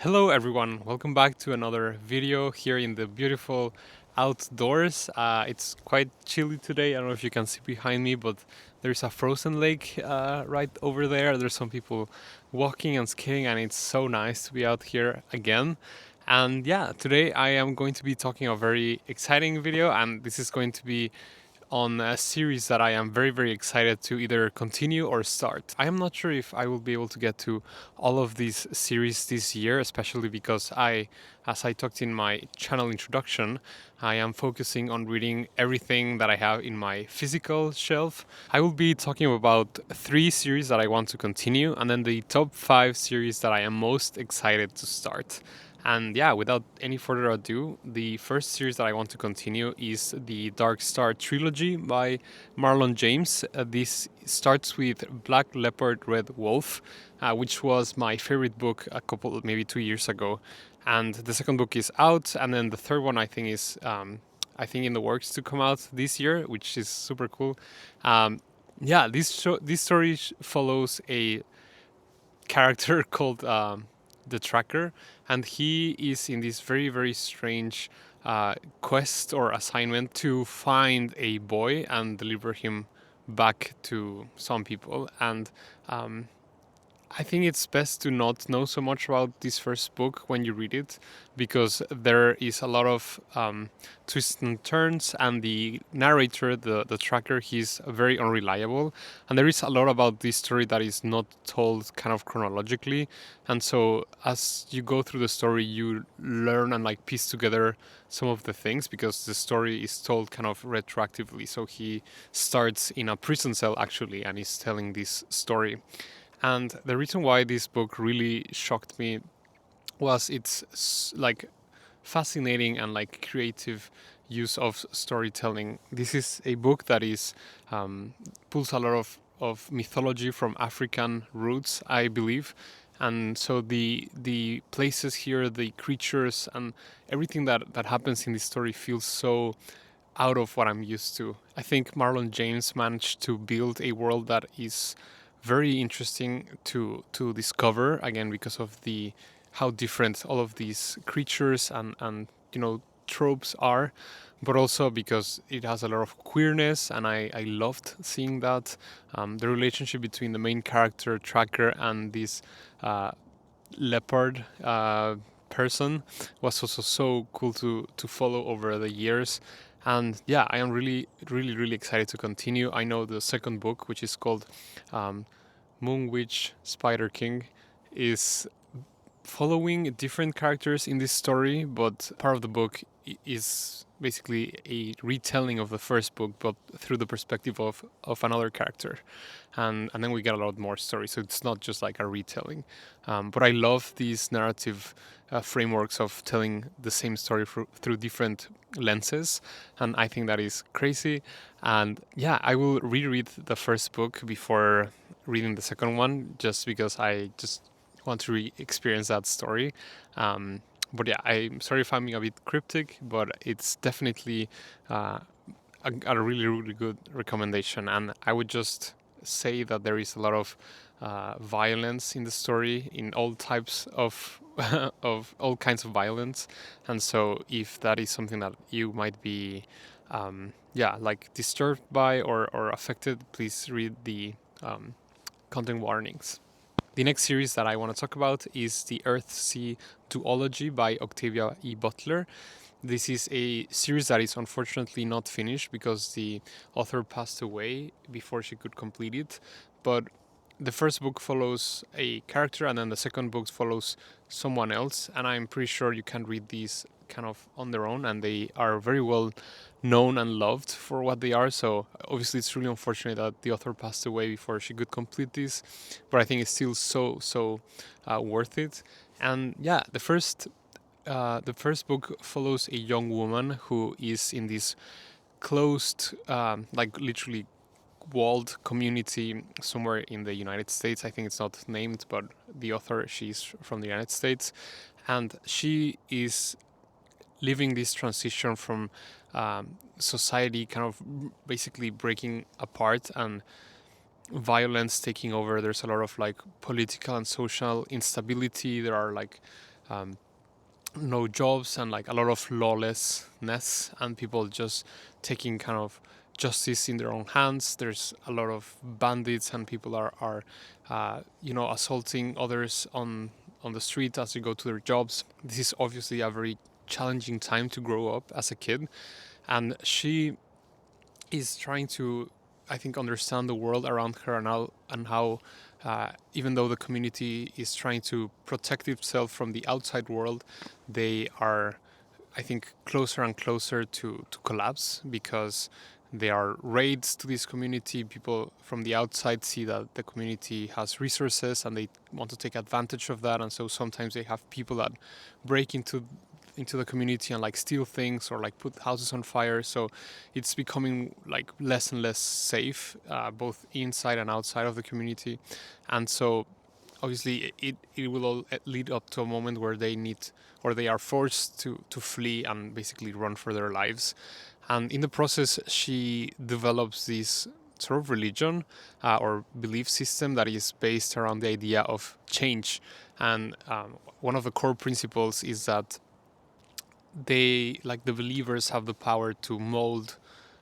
Hello everyone, welcome back to another video here in the beautiful outdoors. It's quite chilly today. I don't know if you can see behind me, but there's a frozen lake right over there. There's some people walking and skiing, and it's so nice to be out here again. And yeah, today I am going to be talking a very exciting video, and this is going to be on a series that I am very, very excited to either continue or start. I am not sure if I will be able to get to all of these series this year, especially because as I talked in my channel introduction, I am focusing on reading everything that I have in my physical shelf. I will be talking about 3 series that I want to continue, and then the top 5 series that I am most excited to start. And yeah, without any further ado, the first series that I want to continue is the Dark Star trilogy by Marlon James. This starts with Black Leopard, Red Wolf, which was my favorite book a couple, maybe 2 years ago. And the second book is out, and then the third one I think is, I think in the works to come out this year, which is super cool. Yeah, this story follows a character called the Tracker, and he is in this very, very strange quest or assignment to find a boy and deliver him back to some people. And um, I think it's best to not know so much about this first book when you read it, because there is a lot of twists and turns, and the narrator, the tracker, he's very unreliable. And there is a lot about this story that is not told kind of chronologically. And so as you go through the story, you learn and like piece together some of the things, because the story is told kind of retroactively. So he starts in a prison cell actually, and is telling this story. And the reason why this book really shocked me was its like fascinating and like creative use of storytelling. This is a book that is pulls a lot of mythology from African roots, I believe. And so the places here, the creatures, and everything that happens in this story feels so out of what I'm used to. I think Marlon James managed to build a world that is very interesting to discover, again because of the how different all of these creatures and tropes are, but also because it has a lot of queerness, and I loved seeing that. The relationship between the main character Tracker and this uh, leopard person was also so cool to follow over the years. And yeah, I am really, really, really excited to continue. I know the second book, which is called um, Moon Witch Spider King, is following different characters in this story, but part of the book is basically a retelling of the first book, but through the perspective of another character. And then we get a lot more story, so it's not just like a retelling. But I love these narrative frameworks of telling the same story through different lenses, and I think that is crazy. And yeah, I will reread the first book before reading the second one, just because I just want to experience that story. But yeah, I'm sorry if I'm being a bit cryptic, but it's definitely uh, a really, really good recommendation. And I would just say that there is a lot of violence in the story, in all types of of all kinds of violence. And so if that is something that you might be yeah, like disturbed by or affected, please read the content warnings. The next series that I want to talk about is the Earthsea duology by Octavia E. Butler. This is a series that is unfortunately not finished because the author passed away before she could complete it. But the first book follows a character, and then the second book follows someone else. And I'm pretty sure you can read these kind of on their own, and they are very well known and loved for what they are. So obviously, it's really unfortunate that the author passed away before she could complete this, but I think it's still so worth it. And yeah, the first book follows a young woman who is in this closed, like literally walled community somewhere in the United States. I think it's not named, but the author, she's from the United States, and she is living this transition from society kind of basically breaking apart and violence taking over. There's a lot of like political and social instability. There are like no jobs and like a lot of lawlessness and people just taking kind of justice in their own hands. There's a lot of bandits and people are assaulting others on the street as they go to their jobs. This is obviously a very challenging time to grow up as a kid, and she is trying to, I think, understand the world around her and how even though the community is trying to protect itself from the outside world, they are, I think, closer and closer to collapse because there are raids to this community. People from the outside see that the community has resources and they want to take advantage of that, and so sometimes they have people that break into the community and like steal things or like put houses on fire. So it's becoming like less and less safe, both inside and outside of the community. And so obviously it will all lead up to a moment where they need or they are forced to flee and basically run for their lives. And in the process, she develops this sort of religion or belief system that is based around the idea of change. And one of the core principles is that they, like the believers, have the power to mold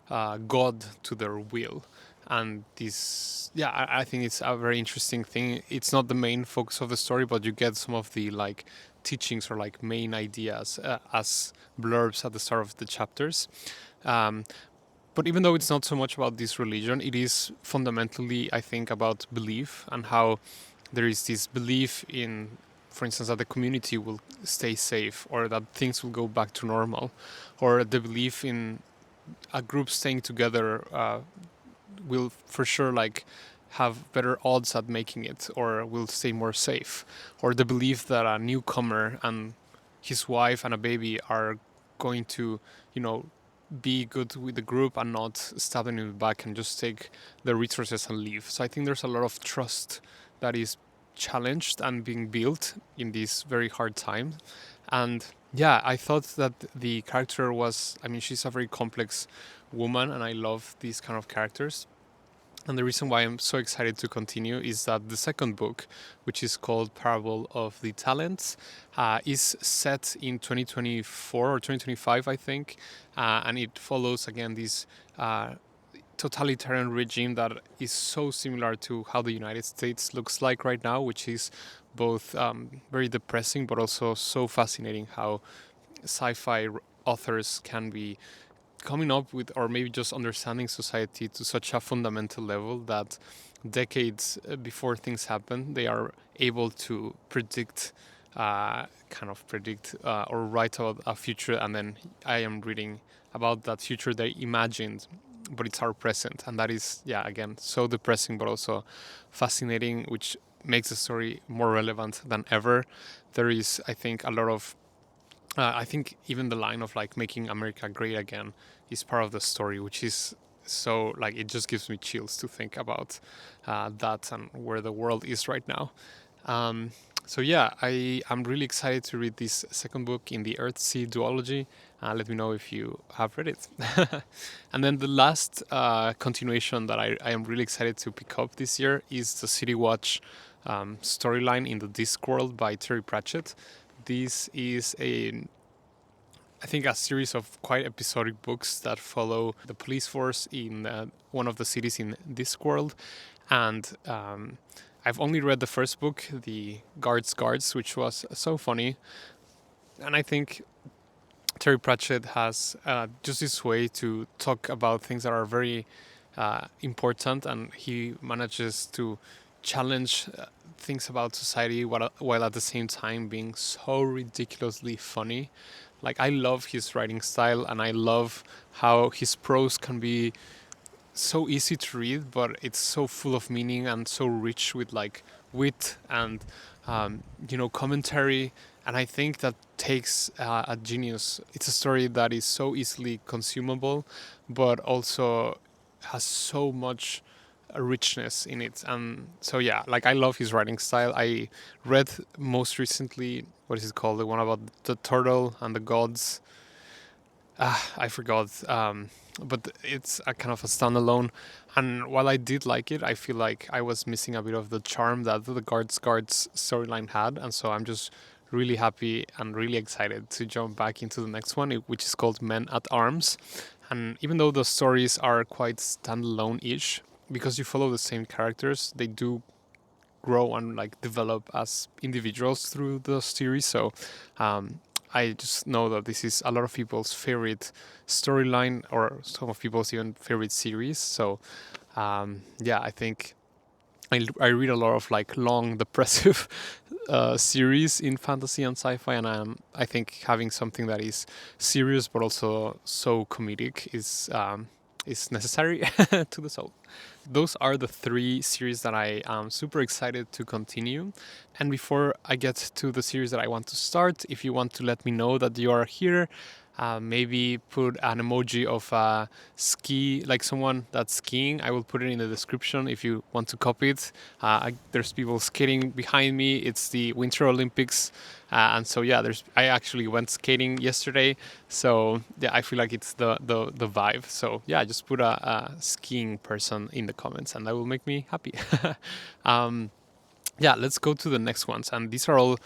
God to their will. And this, yeah, I think it's a very interesting thing. It's not the main focus of the story, but you get some of the like teachings or like main ideas as blurbs at the start of the chapters. Um, but even though it's not so much about this religion, it is fundamentally, I think, about belief and how there is this belief in, for instance, that the community will stay safe or that things will go back to normal, or the belief in a group staying together will for sure like have better odds at making it or will stay more safe, or the belief that a newcomer and his wife and a baby are going to, you know, be good with the group and not stab them in the back and just take the resources and leave. So I think there's a lot of trust that is challenged and being built in this very hard time. And yeah, I thought that the character was, I mean, she's a very complex woman and I love these kind of characters. And the reason why I'm so excited to continue is that the second book, which is called Parable of the Talents, is set in 2024 or 2025, I think. And it follows, again, this totalitarian regime that is so similar to how the United States looks like right now, which is both very depressing but also so fascinating how sci-fi authors can be coming up with, or maybe just understanding society to such a fundamental level that decades before things happen, they are able to predict, or write about a future, and then I am reading about that future they imagined, but it's our present, and that is, yeah, again, so depressing, but also fascinating, which makes the story more relevant than ever. There is, I think, a lot of I think even the line of like making America great again is part of the story, which is so like it just gives me chills to think about that and where the world is right now. Um, so yeah, I'm really excited to read this second book in the Earth-Sea duology. Let me know if you have read it. And then the last continuation that I am really excited to pick up this year is the City Watch storyline in the Discworld by Terry Pratchett. This is I think, a series of quite episodic books that follow the police force in one of the cities in Discworld. And I've only read the first book, The Guards, which was so funny. And I think Terry Pratchett has just this way to talk about things that are very important, and he manages to challenge things about society while at the same time being so ridiculously funny. Like, I love his writing style, and I love how his prose can be so easy to read, but it's so full of meaning and so rich with like wit and commentary. And I think that takes a genius. It's a story that is so easily consumable, but also has so much richness in it. And so yeah, like, I love his writing style. I read most recently, what is it called, the one about the turtle and the gods. I forgot, but it's a kind of a standalone. And while I did like it, I feel like I was missing a bit of the charm that the guards storyline had, and so I'm just really happy and really excited to jump back into the next one, which is called Men at Arms. And even though the stories are quite standalone-ish, because you follow the same characters, they do grow and like develop as individuals through the series. So um, I just know that this is a lot of people's favorite storyline, or some of people's even favorite series. So yeah, I think I read a lot of like long, depressive series in fantasy and sci-fi, and I think having something that is serious but also so comedic is necessary to the soul. Those are the three series that I am super excited to continue. And before I get to the series that I want to start, if you want to let me know that you are here, maybe put an emoji of a ski, like someone that's skiing. I will put it in the description if you want to copy it. There's people skating behind me. It's the Winter Olympics. And so yeah, I actually went skating yesterday, so yeah, I feel like it's the vibe. So yeah, just put a skiing person in the comments, and that will make me happy. um, yeah, let's go to the next ones. And these are all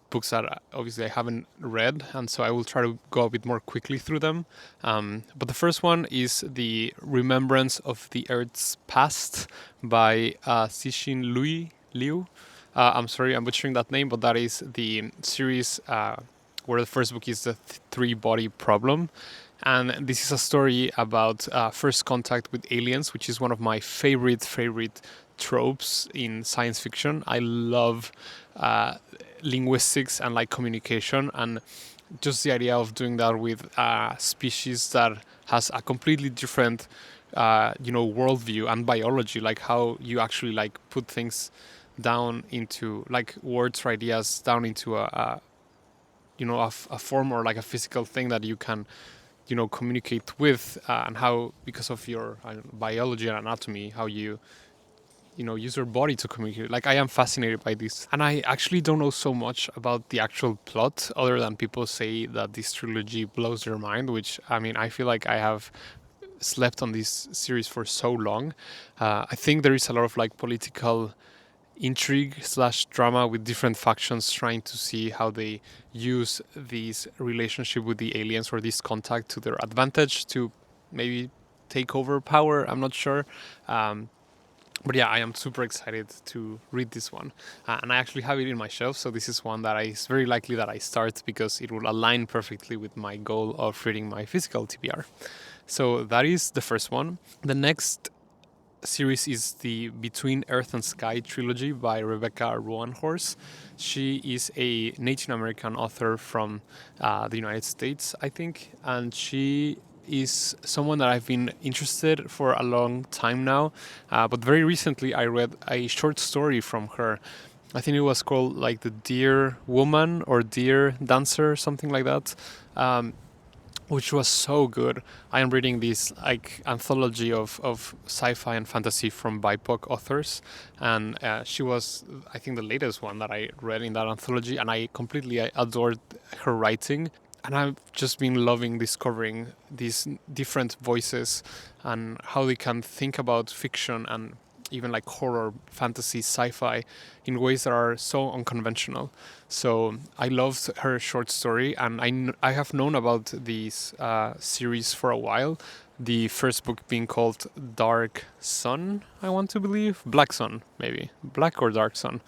books that obviously I haven't read, and so I will try to go a bit more quickly through them. But the first one is The Remembrance of the Earth's Past by Cixin Liu. I'm sorry, I'm butchering that name, but that is the series where the first book is the three body problem. And this is a story about first contact with aliens, which is one of my favorite tropes in science fiction. I love linguistics and like communication, and just the idea of doing that with a species that has a completely different, worldview and biology, like how you actually like put things down into like words or ideas down into a form or like a physical thing that you can communicate with, and how because of your biology and anatomy, how you use your body to communicate. Like I am fascinated by this, and I actually don't know so much about the actual plot other than people say that this trilogy blows their mind, which I mean I feel like I have slept on this series for so long. I think there is a lot of like political intrigue slash drama with different factions trying to see how they use this relationship with the aliens or this contact to their advantage to maybe take over power. I'm not sure. But yeah, I am super excited to read this one, and I actually have it in my shelf. So this is one that it's very likely that I start because it will align perfectly with my goal of reading my physical TBR. So that is the first one. The next series is the Between Earth and Sky trilogy by Rebecca Roanhorse. She is a Native American author from the United States, I think, and she is someone that I've been interested for a long time now. But very recently, I read a short story from her. I think it was called like The Deer Woman or Deer Dancer, something like that. Which was so good. I am reading this like anthology of sci-fi and fantasy from BIPOC authors, and she was, I think, the latest one that I read in that anthology, and I completely adored her writing. And I've just been loving discovering these different voices and how they can think about fiction and even like horror, fantasy, sci-fi in ways that are so unconventional. So I loved her short story, and I have known about these series for a while. The first book being called Dark Sun, I want to believe. Black Sun, maybe. Black or Dark Sun.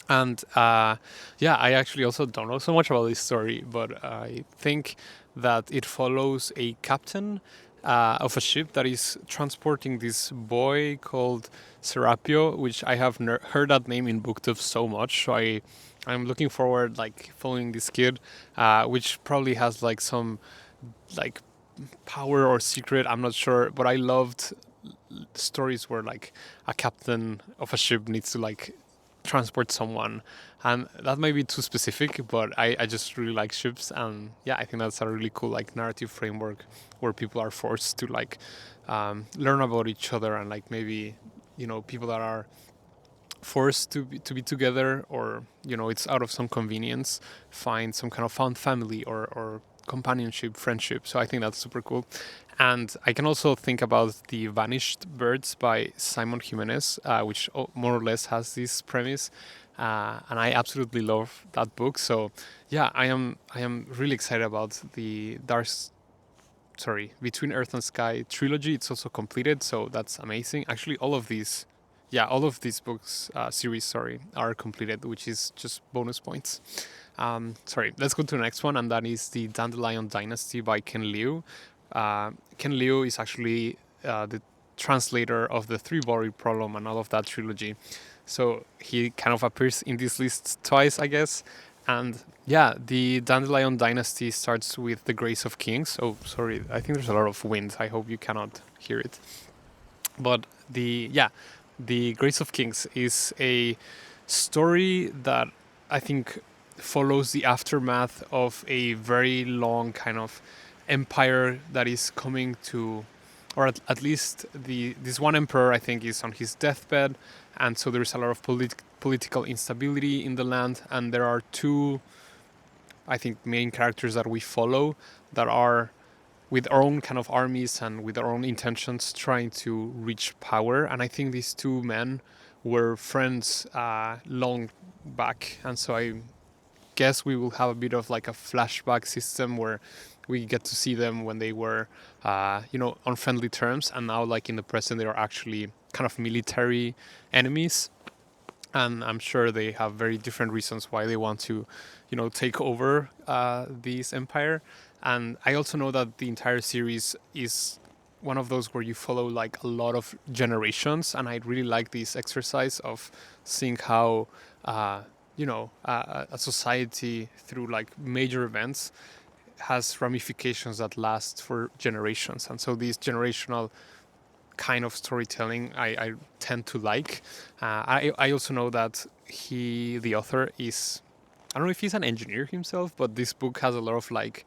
And yeah, I actually also don't know so much about this story, but I think that it follows a captain of a ship that is transporting this boy called Serapio, which I have heard that name in booktube so much. So I'm looking forward like following this kid, which probably has like some like power or secret. I'm not sure, but I loved stories where like a captain of a ship needs to like transport someone, and that might be too specific, but I just really like ships, and yeah, I think that's a really cool like narrative framework where people are forced to like learn about each other, and like maybe people that are forced to be together, or it's out of some convenience, find some kind of found family or companionship, friendship. So I think that's super cool. And I can also think about The Vanished Birds by Simon Jimenez, which more or less has this premise. and I absolutely love that book. So yeah, I am really excited about the Between Earth and Sky trilogy. It's also completed, so that's amazing. Actually, all of these books series, are completed, which is just bonus points. Let's go to the next one, and that is the Dandelion Dynasty by Ken Liu. Ken Liu is actually the translator of the Three Buried Problem and all of that trilogy. So he kind of appears in this list twice, I guess. And yeah, the Dandelion Dynasty starts with the Grace of Kings. Oh, sorry, I think there's a lot of wind. I hope you cannot hear it. But the Grace of Kings is a story that I think follows the aftermath of a very long kind of empire that is coming to, or at least this one emperor I think is on his deathbed, and so there's a lot of political instability in the land, and there are two, I think, main characters that we follow that are with our own kind of armies and with our own intentions trying to reach power. And I think these two men were friends long back. And so I guess we will have a bit of like a flashback system where we get to see them when they were, on friendly terms. And now, like in the present, they are actually kind of military enemies. And I'm sure they have very different reasons why they want to, take over this empire. And I also know that the entire series is one of those where you follow like a lot of generations, and I really like this exercise of seeing how, a society through like major events has ramifications that last for generations, and so these generational kind of storytelling I tend to like. I also know that the author, is, I don't know if he's an engineer himself, but this book has a lot of like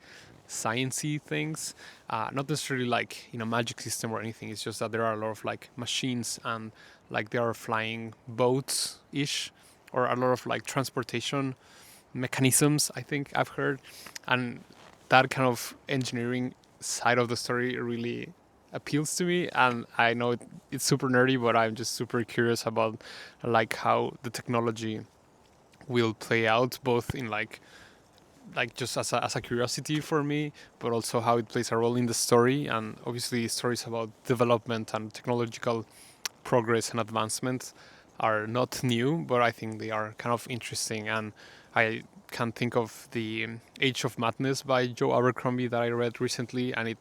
sciencey things, not necessarily like in a magic system or anything. It's just that there are a lot of like machines, and like there are flying boats ish, or a lot of like transportation mechanisms, I think I've heard. And that kind of engineering side of the story really appeals to me. And I know it's super nerdy, but I'm just super curious about like how the technology will play out, both in like just as a curiosity for me, but also how it plays a role in the story. And obviously stories about development and technological progress and advancement are not new, but I think they are kind of interesting. And I can think of the Age of Madness by Joe Abercrombie that I read recently, and it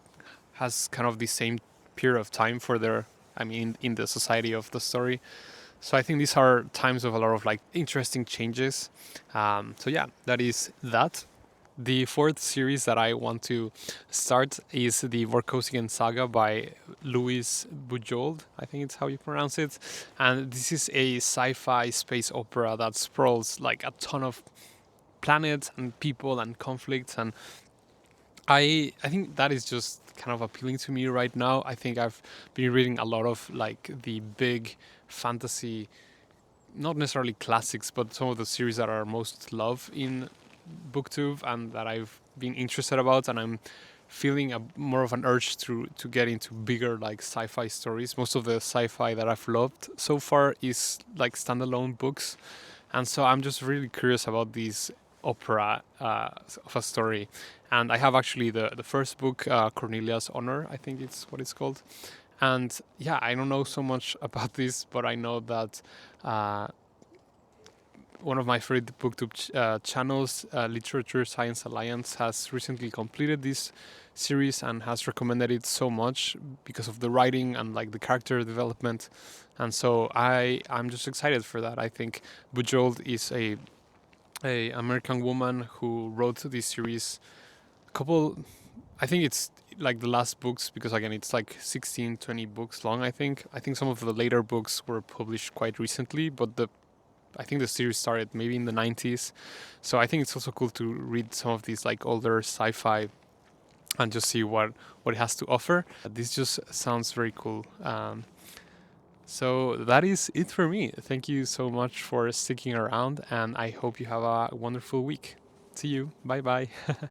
has kind of the same period of time for their, I mean, in the society of the story. So I think these are times of a lot of like interesting changes. So yeah, that is that. The fourth series that I want to start is the Vorkosigan Saga by Louis Bujold. I think it's how you pronounce it. And this is a sci-fi space opera that sprawls like a ton of planets and people and conflicts, and I think that is just kind of appealing to me right now. I think I've been reading a lot of like the big fantasy, not necessarily classics, but some of the series that are most loved in booktube and that I've been interested about, and I'm feeling more of an urge to get into bigger like sci-fi stories. Most of the sci-fi that I've loved so far is like standalone books, and so I'm just really curious about these opera of a story. And I have actually the first book, Cornelia's Honor, I think it's what it's called. And yeah, I don't know so much about this, but I know that one of my favorite booktube channels, Literature Science Alliance, has recently completed this series and has recommended it so much because of the writing and like the character development. And so I'm just excited for that. I think Bujold is a American woman who wrote this series. A couple, I think it's like the last books, because again it's like 16-20 books long. I think some of the later books were published quite recently, but I think the series started maybe in the 90s. So I think it's also cool to read some of these like older sci-fi and just see what it has to offer. This just sounds very cool. So that is it for me. Thank you so much for sticking around, and I hope you have a wonderful week. See you. Bye bye.